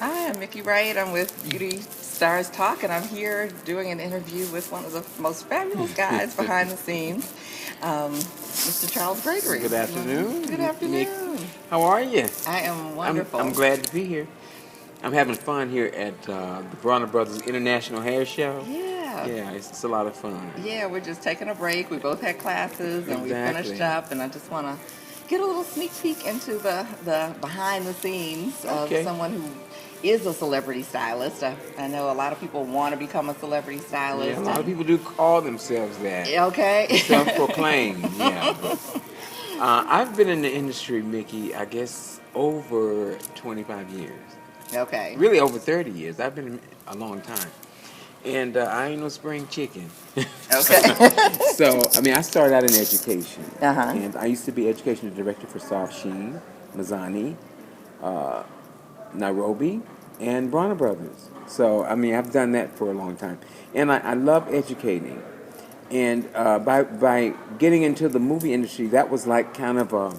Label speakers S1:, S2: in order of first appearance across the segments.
S1: Hi, I'm Miki Wright. I'm with Beauty Stars Talk, and I'm here doing an interview with one of the most fabulous guys behind the scenes, Mr. Charles Gregory.
S2: Good
S1: Good
S2: afternoon, Nick.
S1: afternoon.
S2: How are you?
S1: I am
S2: I'm
S1: wonderful.
S2: glad to be here. I'm having fun here at the Bronner Brothers International Hair Show.
S1: Yeah.
S2: Yeah, it's a lot of fun.
S1: Yeah, we're just taking a break. We both had classes, and we finished
S2: Exactly.
S1: up, and I just want to get a little sneak peek into the behind the scenes of
S2: Okay.
S1: someone who is a celebrity stylist. I know a lot of people want to become a celebrity
S2: Yeah, a
S1: stylist.
S2: lot of
S1: And,
S2: people do call themselves that.
S1: okay.
S2: Self-proclaimed. Yeah. But, I've been in the industry, Mickey, I guess over 25 years.
S1: Okay.
S2: Really over 30 years. I've been a long time. And I ain't no spring chicken.
S1: Okay.
S2: So, I mean, I started out in education.
S1: Uh-huh.
S2: And I used to be educational director for Soft Sheen, Mazzani, Nairobi, and Bronner Brothers. So, I mean, I've done that for a long time. And I love educating. And by getting into the movie industry, that was like kind of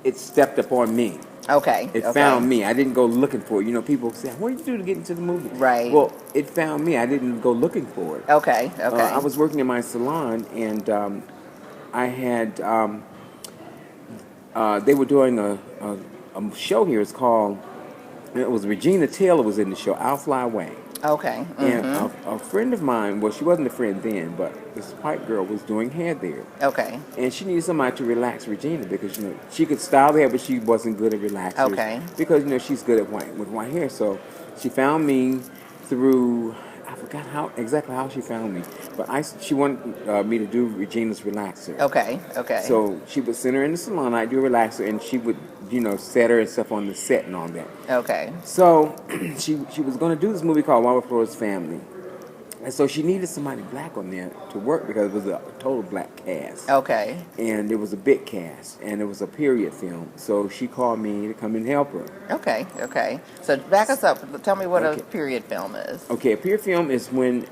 S2: it stepped upon me.
S1: Okay.
S2: It
S1: Okay.
S2: found me. I didn't go looking for it. You know, people say, "What do you do to get into the movie?"
S1: Right.
S2: Well, it found me. I didn't go looking for it.
S1: Okay.
S2: I
S1: Okay.
S2: was working in my salon, and I had they were doing a show here. It's called. It was Regina Taylor was in the show. I'll Fly Away.
S1: Okay.
S2: And
S1: Mm-hmm.
S2: a friend of mine, well, she wasn't a friend then, but this white girl was doing hair there.
S1: Okay.
S2: And she needed somebody to relax Regina because, you know, she could style the hair, but she wasn't good at relaxers.
S1: Okay.
S2: Because, you know, she's good at white hair. So she found me through, I forgot exactly how she found me, but she wanted me to do Regina's relaxer.
S1: Okay. Okay.
S2: So she would send her in the salon, I'd do a relaxer, and she would, you know, set her and stuff on the set and all that.
S1: Okay.
S2: So she was going to do this movie called Robert Floyd's Family. And so she needed somebody black on there to work because it was a total black cast.
S1: Okay.
S2: And it was a big cast, and it was a period film. So she called me to come and help her.
S1: Okay. Okay. So back us up. Tell me what a
S2: Okay.
S1: period film is.
S2: Okay, a period film is when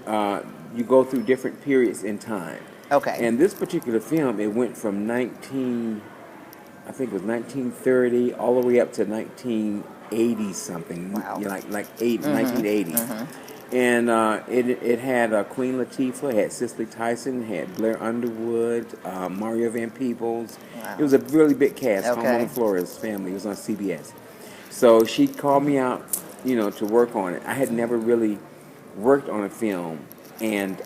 S2: you go through different periods in time.
S1: Okay.
S2: And this particular film, it went from I think it was 1930 all the way up to 1980 something.
S1: Wow.
S2: You know, like 1980. And it had Queen Latifah, it had Cicely Tyson, it had Blair Underwood, Mario Van Peebles.
S1: Wow.
S2: It was a really big cast.
S1: Okay.
S2: Home on Flores Family. It was on CBS. So she called me out, you know, to work on it. I had never really worked on a film, and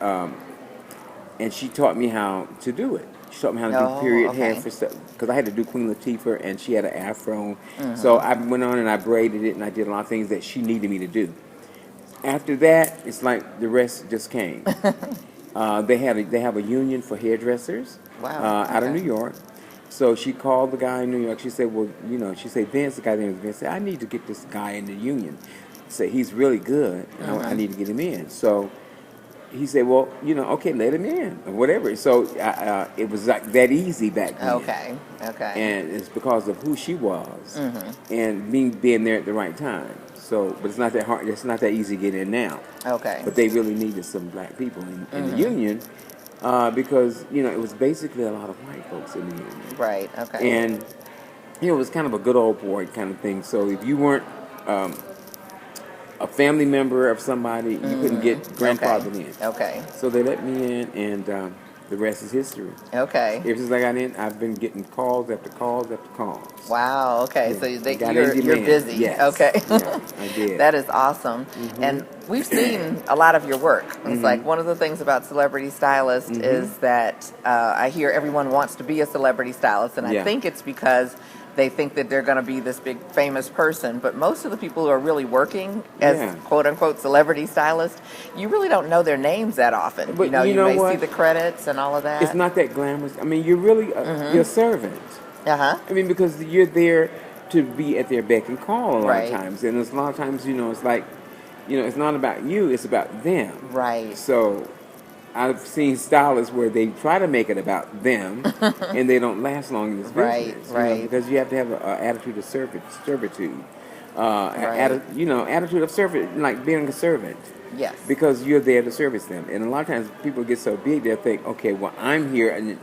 S2: she taught me how to do it. She taught me how to do period hair
S1: okay.
S2: for stuff because I had to do Queen Latifah, and she had an afro. So I went on and I braided it, and I did a lot of things that she needed me to do. After that, it's like the rest just came. They have a union for hairdressers
S1: Wow.
S2: out of
S1: Okay.
S2: New York. So she called the guy in New York. She said, "Well, you know," she said, "Vince, the guy named Vince, said, I need to get this guy in the union. Say he's really good. And I need to get him in." So he said, "Well, you know, okay, let him in or whatever." So it was like that easy back then.
S1: Okay. Okay.
S2: And it's because of who she was and me being there at the right time. So, but it's not that hard. It's not that easy to get in now.
S1: Okay.
S2: But they really needed some black people in the union because, you know, it was basically a lot of white folks in the union.
S1: Right. Okay.
S2: And, you know, it was kind of a good old boy kind of thing. So if you weren't a family member of somebody, you couldn't get grandfathered in.
S1: Okay.
S2: So they let me in, and the rest is history.
S1: Okay.
S2: Ever since I got in, I've been getting calls after calls after calls.
S1: Wow. Okay.
S2: Yeah,
S1: So
S2: I got
S1: you're
S2: in demand.
S1: busy.
S2: Yes.
S1: Okay.
S2: Yeah, I did.
S1: That is awesome. And we've seen a lot of your work. It's like one of the things about celebrity stylist is that I hear everyone wants to be a celebrity stylist, and I
S2: Yeah.
S1: think it's because they think that they're going to be this big famous person. But most of the people who are really working as
S2: Yeah.
S1: quote unquote celebrity stylists, you really don't know their names that often.
S2: But
S1: you
S2: you know
S1: may
S2: what?
S1: see the credits and all of that.
S2: It's not that glamorous. I mean, you're really you're a servant.
S1: Uh-huh.
S2: I mean, because you're there to be at their beck and call a lot
S1: Right.
S2: of times. And there's a lot of times, you know, it's like, you know, it's not about you, it's about them.
S1: Right.
S2: So I've seen stylists where they try to make it about them and they don't last long in this
S1: Right,
S2: business. You know,
S1: right.
S2: because you have to have an attitude of servitude.
S1: Right.
S2: attitude of servant, like being a servant.
S1: Yes.
S2: Because you're there to service them. And a lot of times people get so big, they'll think, okay, well, I'm here, and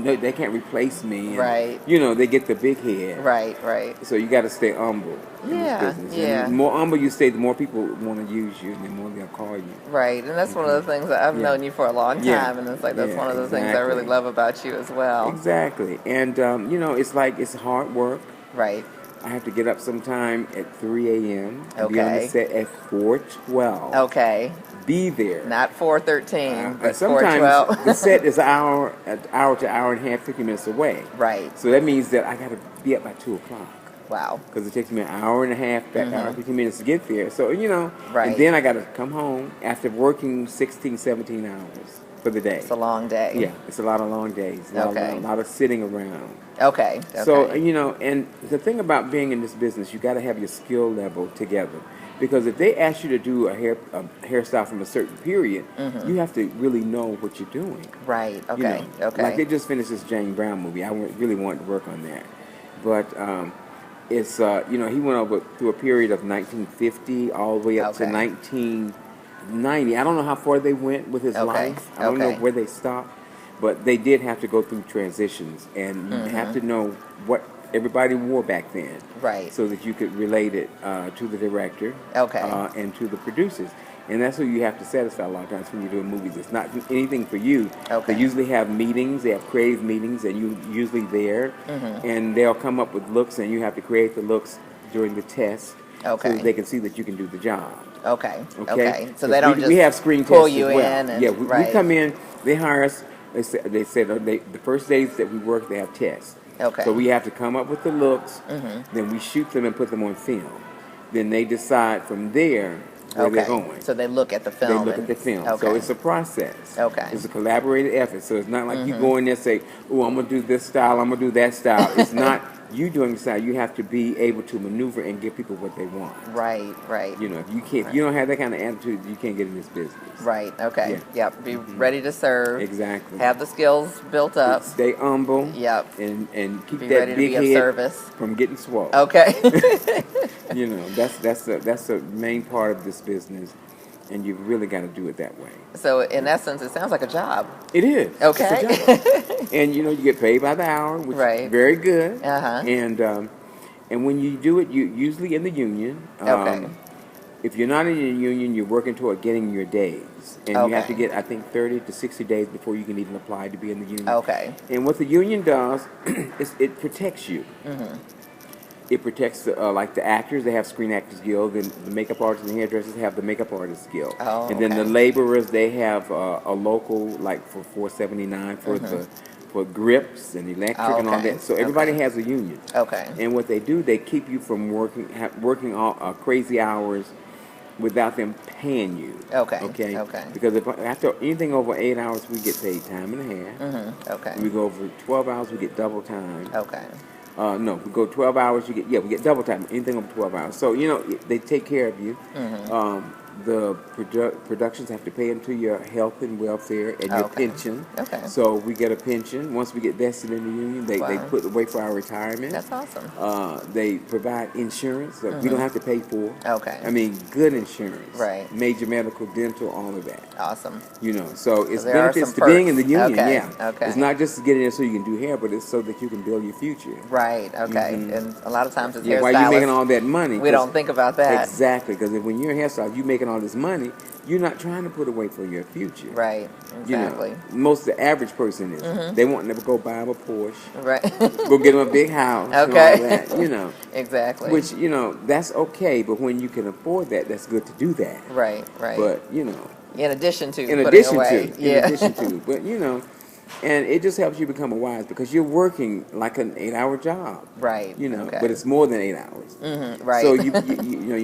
S2: no, they can't replace me. And,
S1: Right.
S2: they get the big head.
S1: Right. Right.
S2: So you got to stay humble in this
S1: Yeah.
S2: business.
S1: Yeah.
S2: And the more humble you stay, the more people want to use you, and the more they'll call you.
S1: Right, and that's one of the things that I've
S2: Yeah.
S1: known you for a long time,
S2: Yeah.
S1: and it's like that's
S2: Yeah,
S1: one of the things I really
S2: exactly.
S1: love about you as well.
S2: Exactly. And, it's like it's hard work.
S1: Right.
S2: I have to get up sometime at 3 a.m. and be on the
S1: Okay.
S2: set at 4:12.
S1: Okay.
S2: Be there.
S1: Not 4:13,
S2: And
S1: but
S2: sometimes
S1: 4:12.
S2: the set is an hour to hour and a half, 50 minutes away.
S1: Right.
S2: So that means that I got to be up by 2 o'clock.
S1: Wow.
S2: Because it takes me an hour and a half, hour and 15 minutes to get there. So,
S1: Right.
S2: and then I got to come home after working 16, 17 hours for the day.
S1: It's a long day.
S2: Yeah, it's a lot of long days.
S1: Okay.
S2: A lot of sitting around.
S1: Okay.
S2: So, and the thing about being in this business, you got to have your skill level together. Because if they ask you to do a hairstyle from a certain period, you have to really know what you're doing.
S1: Right. Okay. Okay.
S2: Like they just finished this Jane Brown movie. I really wanted to work on that. But it's, he went over through a period of 1950 all the way up to
S1: Okay.
S2: 1990. I don't know how far they went with his life. I don't know where they stopped. But they did have to go through transitions. And you have to know what everybody wore back then.
S1: Right.
S2: So that you could relate it to the director.
S1: Okay.
S2: And to the producers. And that's what you have to satisfy a lot of times when you're doing movies. It's not anything for you.
S1: Okay.
S2: They usually have meetings. They have creative meetings, and you're usually there. And they'll come up with looks, and you have to create the looks during the test.
S1: Okay.
S2: So that they can see that you can do the job.
S1: Okay.
S2: Okay.
S1: Okay. So they don't
S2: we
S1: just
S2: have screen
S1: pull
S2: tests
S1: you
S2: as well.
S1: in. And,
S2: Yeah. We
S1: right.
S2: come in. They hire us. They said the first days that we work, they have tests.
S1: Okay.
S2: So we have to come up with the looks. Then we shoot them and put them on film. Then they decide from there where they're going.
S1: So they look at the film.
S2: They look at the film.
S1: Okay.
S2: So it's a process.
S1: Okay.
S2: It's a collaborative effort. So it's not like you go in there and say, oh, I'm going to do this style, I'm going to do that style. It's not you doing the style. You have to be able to maneuver and give people what they want.
S1: Right, right.
S2: If you can't, if you don't have that kind of attitude, you can't get in this business.
S1: Right, okay.
S2: Yeah.
S1: Yep. Be ready to serve.
S2: Exactly.
S1: Have the skills built up.
S2: Stay humble.
S1: Yep.
S2: And keep
S1: Be
S2: that
S1: ready to
S2: big
S1: be of
S2: head
S1: service.
S2: from getting swole.
S1: Okay.
S2: That's the main part of this business, and you really got to do it that way.
S1: So in essence, it sounds like a job.
S2: It is.
S1: Okay.
S2: It's a job. And you get paid by the hour, which
S1: Right.
S2: is very good.
S1: Uh-huh.
S2: And when you do it, you usually in the union.
S1: Okay.
S2: If you're not in the union, you're working toward getting your days, and you have to get, I think, 30 to 60 days before you can even apply to be in the union.
S1: Okay.
S2: And what the union does is it protects you. It protects like the actors. They have Screen Actors Guild, and the makeup artists and hairdressers have the Makeup Artists Guild.
S1: Oh,
S2: and then
S1: okay.
S2: the laborers, they have a local, like for $4.79 for grips and electric and all
S1: okay.
S2: that. So everybody
S1: Okay.
S2: has a union.
S1: Okay.
S2: And what they do, they keep you from working all crazy hours without them paying you.
S1: Okay.
S2: Okay.
S1: Okay.
S2: Because if after anything over 8 hours, we get paid time and a half.
S1: Okay.
S2: We go over 12 hours, we get double time.
S1: Okay.
S2: No, we go 12 hours, we get double time. Anything over 12 hours. So, they take care of you. The productions have to pay into your health and welfare and your
S1: Okay.
S2: pension.
S1: Okay.
S2: So we get a pension. Once we get vested in the union, they
S1: Wow.
S2: put away for our retirement.
S1: That's awesome.
S2: They provide insurance that we don't have to pay for.
S1: Okay.
S2: I mean, good insurance.
S1: Right.
S2: Major medical, dental, all of that.
S1: Awesome.
S2: So it's
S1: there are
S2: benefits
S1: some
S2: to being in the
S1: perks.
S2: union.
S1: Okay,
S2: Yeah.
S1: okay.
S2: It's not just to get in there so you can do hair, but it's so that you can build your future.
S1: Right. Okay. And a lot of times as
S2: Yeah, why you making
S1: hairstylists,
S2: all that money?
S1: we don't think about that.
S2: Exactly, because when you're a hairstylist, you making all this money, you're not trying to put away for your future.
S1: Right. Exactly.
S2: Most of the average person is. They want to go buy them a Porsche,
S1: Right.
S2: go get them a big house,
S1: Okay.
S2: and all that,
S1: Exactly.
S2: Which, that's okay, but when you can afford that, that's good to do that.
S1: Right. Right.
S2: But,
S1: in addition to
S2: in
S1: putting
S2: addition
S1: away.
S2: to,
S1: Yeah.
S2: but, and it just helps you become a wise because you're working like an 8-hour job.
S1: Right. Okay.
S2: But it's more than 8 hours.
S1: Right.
S2: So you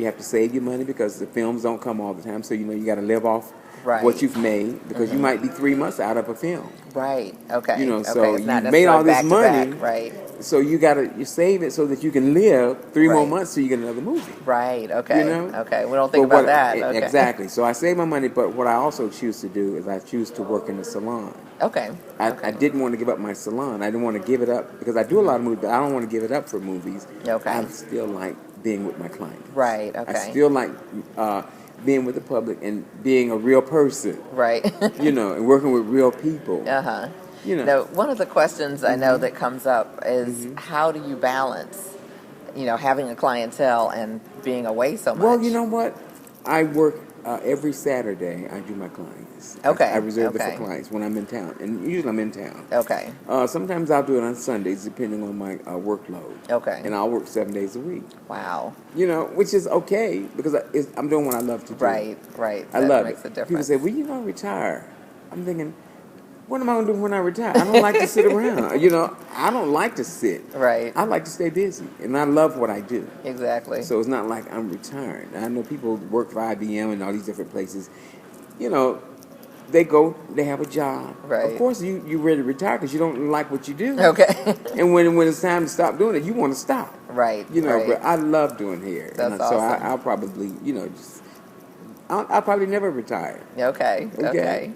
S2: have to save your money because the films don't come all the time. So you got to live off
S1: Right.
S2: what you've made because you might be 3 months out of a film.
S1: Right. Okay.
S2: So
S1: okay. It's not
S2: you made all this
S1: necessarily
S2: money,
S1: back-to-back. Right.
S2: So you save it so that you can live 3 more
S1: Right.
S2: months so you get another movie.
S1: Right. Okay. Okay. We don't
S2: But
S1: think about
S2: what-
S1: that. Okay.
S2: Exactly. So I save my money, but what I also choose to do is I choose to work in the salon.
S1: Okay.
S2: I didn't want to give up my salon. I didn't want to give it up because I do a lot of movies, but I don't want to give it up for movies.
S1: Okay.
S2: I still like being with my clients.
S1: Right.
S2: I
S1: Okay.
S2: still like being with the public and being a real person.
S1: Right.
S2: And working with real people.
S1: Uh-huh.
S2: You know.
S1: Now, one of the questions I know that comes up is
S2: Mhm.
S1: how do you balance, having a clientele and being away so much?
S2: Well, you know what? I work every Saturday. I do my clients.
S1: Okay.
S2: I reserve it
S1: Okay.
S2: for clients when I'm in town, and usually I'm in town.
S1: Okay.
S2: Sometimes I'll do it on Sundays, depending on my workload.
S1: Okay.
S2: And I'll work 7 days a week.
S1: Wow.
S2: Which is okay because I'm doing what I love to do.
S1: Right. Right.
S2: I
S1: That
S2: love
S1: makes
S2: it.
S1: a difference.
S2: People say, "When you gonna retire?" I'm thinking, what am I going to do when I retire? I don't like to sit around. I don't like to sit.
S1: Right.
S2: I like to stay busy, and I love what I do.
S1: Exactly.
S2: So it's not like I'm retired. I know people work for IBM and all these different places. They have a job.
S1: Right.
S2: Of course, you ready to retire because you don't like what you do.
S1: Okay.
S2: And when it's time to stop doing it, you want to stop.
S1: Right. Right.
S2: But I love doing hair.
S1: That's
S2: So
S1: awesome.
S2: I'll probably, I'll probably never retire.
S1: Okay. Okay.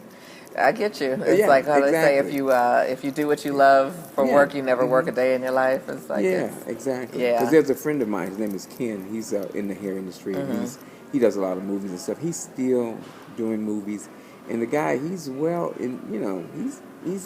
S1: I get you. It's
S2: Yeah,
S1: like how they say,
S2: exactly.
S1: if you do what you love for
S2: Yeah.
S1: work, you never work a day in your life. It's like
S2: Exactly.
S1: Yeah.
S2: Because there's a friend of mine. His name is Ken. He's in the hair industry.
S1: Mm-hmm.
S2: He does a lot of movies and stuff. He's still doing movies, and the guy he's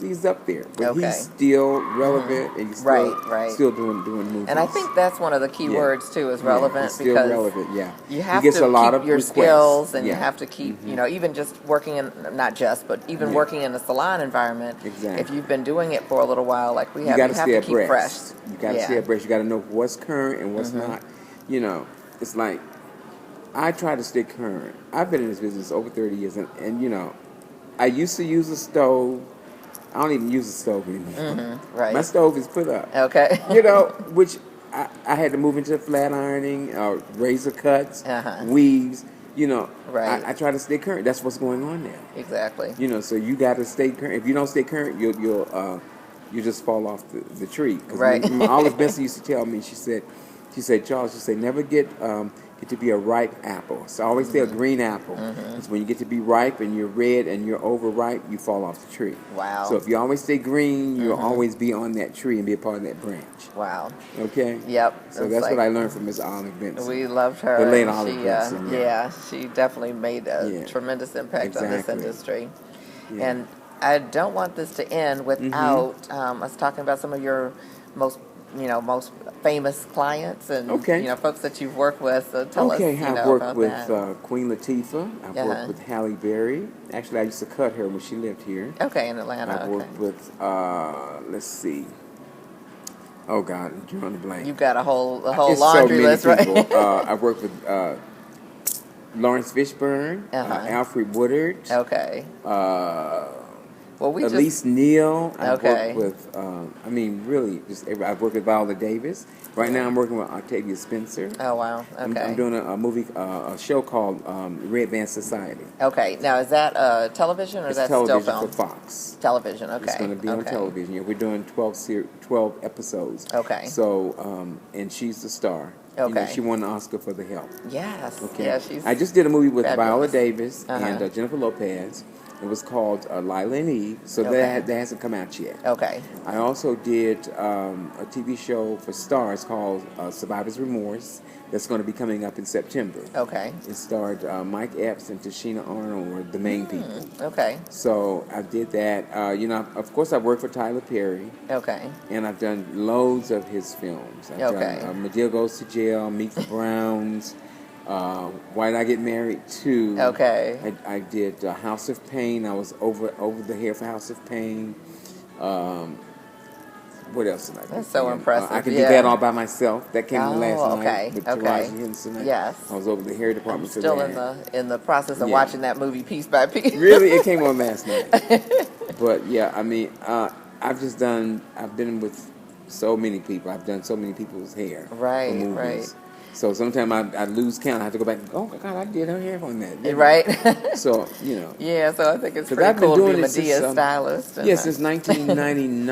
S2: he's up there, but
S1: Okay.
S2: he's still relevant and he's still
S1: Right.
S2: still doing movies.
S1: And I think that's one of the key
S2: Yeah.
S1: words too, is relevant,
S2: he's still
S1: because
S2: relevant. Yeah,
S1: you have
S2: he gets
S1: to
S2: a lot
S1: keep
S2: of
S1: your
S2: requests.
S1: skills, and you
S2: Yeah.
S1: have to keep, even just working in, not just, but even
S2: Yeah.
S1: working in a salon environment.
S2: Exactly.
S1: If you've been doing it for a little while, like we
S2: You
S1: have,
S2: got
S1: you
S2: to
S1: have
S2: stay
S1: to keep
S2: abreast.
S1: fresh.
S2: You got to
S1: Yeah.
S2: stay abreast. You got to know what's current and what's not. It's like I try to stay current. I've been in this business over 30 years, and I used to use a stove. I don't even use a stove anymore.
S1: Right.
S2: My stove is put up.
S1: Okay.
S2: Which I had to move into flat ironing, razor cuts,
S1: Uh-huh.
S2: weaves.
S1: Right.
S2: I try to stay current. That's what's going on now.
S1: Exactly.
S2: So you got to stay current. If you don't stay current, you'll just fall off the tree. 'Cause
S1: Right.
S2: Olive Benson used to tell me. She said, Charles, she said, never get to be a ripe apple. So I always say a green apple. Because when you get to be ripe and you're red and you're overripe, you fall off the tree.
S1: Wow.
S2: So if you always stay green, you'll always be on that tree and be a part of that branch.
S1: Wow.
S2: Okay?
S1: Yep.
S2: So
S1: It's
S2: that's
S1: like-
S2: what I learned from Miss Olive Benson.
S1: We loved her.
S2: The late
S1: and
S2: Olive
S1: she,
S2: Benson,
S1: yeah, she definitely made a
S2: Yeah.
S1: tremendous impact on this
S2: Exactly.
S1: industry.
S2: Yeah.
S1: And I don't want this to end without us talking about some of your most famous clients and
S2: Okay.
S1: folks that you've worked with. So tell us,
S2: I've
S1: about
S2: worked with
S1: that.
S2: Queen Latifah. I've worked with Halle Berry. Actually, I used to cut her when she lived here.
S1: Okay, in Atlanta.
S2: I've worked with, let's see. Oh, God, I'm drawing a blank.
S1: You've got a whole
S2: It's
S1: laundry
S2: so many
S1: list, right?
S2: people. I've worked with Lawrence Fishburne, Alfred Woodard,
S1: Okay. Well, we
S2: Elise Neal. I've
S1: Okay.
S2: worked with, really, I've worked with Viola Davis. Right now, I'm working with Octavia Spencer.
S1: Oh wow. Okay.
S2: I'm doing a movie, a show called Red Band Society.
S1: Okay. Now, is that television or is
S2: It's
S1: that still
S2: television
S1: film?
S2: for Fox.
S1: Television. Okay.
S2: It's going to be on television. Yeah, we're doing 12 episodes.
S1: Okay.
S2: So, and she's the star.
S1: Okay.
S2: She won an Oscar for The Help.
S1: Yes.
S2: Okay.
S1: Yeah, she's.
S2: I just did a movie with
S1: fabulous.
S2: Viola Davis
S1: Uh-huh.
S2: and Jennifer Lopez. It was called Lila and Eve. So
S1: Okay.
S2: that hasn't come out yet.
S1: Okay.
S2: I also did a TV show for Stars called Survivor's Remorse. That's going to be coming up in September.
S1: Okay.
S2: It starred Mike Epps and Tashina Arnold were the main people.
S1: Okay.
S2: So I did that. Of course, I worked for Tyler Perry,
S1: Okay.
S2: and I've done loads of his films. I've
S1: Okay.
S2: done Medea Goes to Jail, Meet the Browns, Why Did I Get Married To?
S1: Okay.
S2: I did House of Pain. I was over the hair for House of Pain. What else did I do?
S1: That's so impressive.
S2: I can
S1: Yeah.
S2: do that all by myself. That came in last
S1: okay.
S2: night with
S1: Okay.
S2: Taraji Henson.
S1: Yes.
S2: I was over the hair department for
S1: Still
S2: that.
S1: in the process of
S2: Yeah.
S1: watching that movie piece by piece.
S2: Really, it came on last night. But yeah, I've been with so many people. I've done so many people's hair.
S1: Right,
S2: for movies.
S1: right.
S2: So sometimes I lose count. I have to go back and go, oh my God, I did her hair on that. didn't I?"
S1: Right.
S2: So,
S1: Yeah. So I think it's
S2: 'Cause
S1: pretty
S2: I've been
S1: cool to be
S2: doing
S1: a
S2: it since,
S1: Medea stylist.
S2: Yes, since 1999.